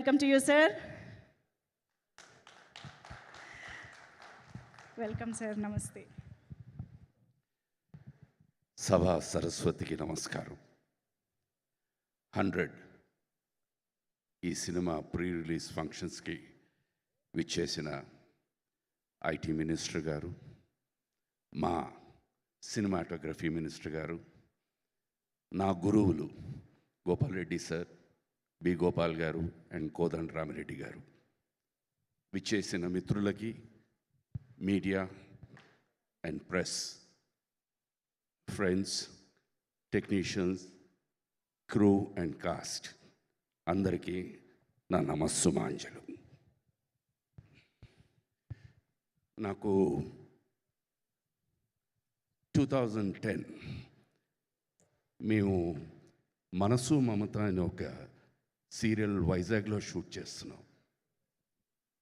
Welcome to you, sir. Welcome, sir. Namaste. సభా సరస్వతికి నమస్కారం. 100 ఈ సినిమా ప్రీ రిలీజ్ ఫంక్షన్స్కి విచ్చేసిన ఐటీ మినిస్టర్ గారు, మా సినిమాటోగ్రఫీ మినిస్టర్ గారు, నా గురువులు గోపాల్ రెడ్డి సార్, బి గోపాల్ గారు అండ్ కోదండ రామిరెడ్డి గారు, విచ్చేసిన మిత్రులకి, media and press, friends, technicians, crew and cost అందరికీ నా నమస్సుమాంజలు. నాకు 2010 మేము మనసు మమత అనే ఒక సీరియల్ వైజాగ్లో షూట్ చేస్తున్నాం.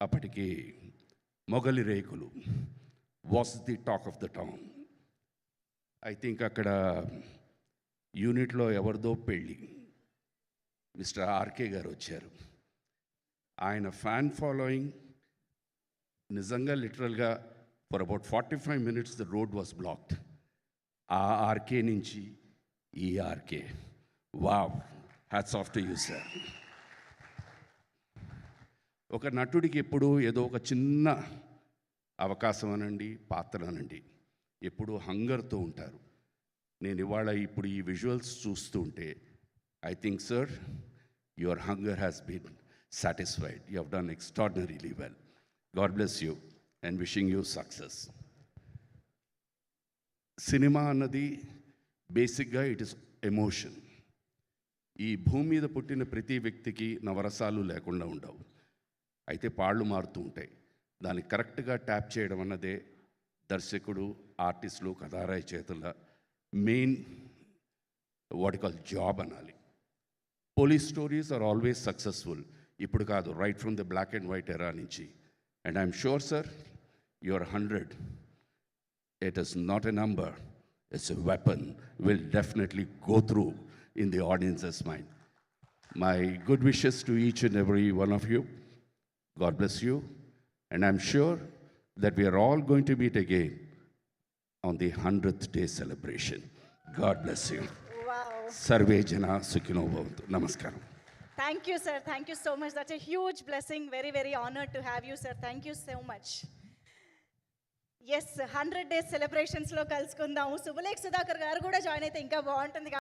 అప్పటికి మొగలి రేకులు was the talk of the town. I think అక్కడ యూనిట్లో ఎవరిదో పెళ్ళి, మిస్టర్ ఆర్కే గారు వచ్చారు. ఆయన ఫ్యాన్ ఫాలోయింగ్ నిజంగా లిటరల్గా for about 45 minutes the road was blocked. ఆ ఆర్కే నుంచి ఈ RK, wow, hats off to you sir. ఒక నటుడికి ఎప్పుడు ఏదో ఒక చిన్న అవకాశం అనండి, పాత్ర అనండి, ఎప్పుడు హంగర్తో ఉంటారు. నేను ఇవాళ ఇప్పుడు ఈ విజువల్స్ చూస్తూ ఉంటే I think sir your hunger has been satisfied. You have done extraordinarily well. God bless you and wishing you success. Cinema అన్నది బేసిక్గా ఇట్ ఇస్ ఎమోషన్. ఈ భూమి మీద పుట్టిన ప్రతి వ్యక్తికి నవరసాలు లేకుండా ఉండవు. అయితే పాళ్ళు మారుతూ ఉంటాయి. దాన్ని కరెక్ట్గా ట్యాప్ చేయడం అన్నదే దర్శకుడు, ఆర్టిస్టులు, కథారాయి చేతుల మెయిన్ వాటికల్ జాబ్ అనాలి. Police stories are always successful. ఇప్పుడు కాదు, right from the black and white era నుంచి. And I'm sure sir your 100, it is not a number, it's a weapon, will definitely go through in the audience's mind. My good wishes to each and every one of you. God bless you. And I'm sure that we are all going to meet again on the 100th day celebration. God bless you. Wow. Sarve Jana Sukhino Bhavantu. Namaskaram. Thank you, sir. Thank you so much. That's a huge blessing. Very, very honored to have you, sir. Thank you so much. Yes 100 days సెలబ్రేషన్స్లో కలుసుకుందాము. శుభలేఖ సుధాకర్ గారు కూడా join అయితే ఇంకా బాగుంటుంది.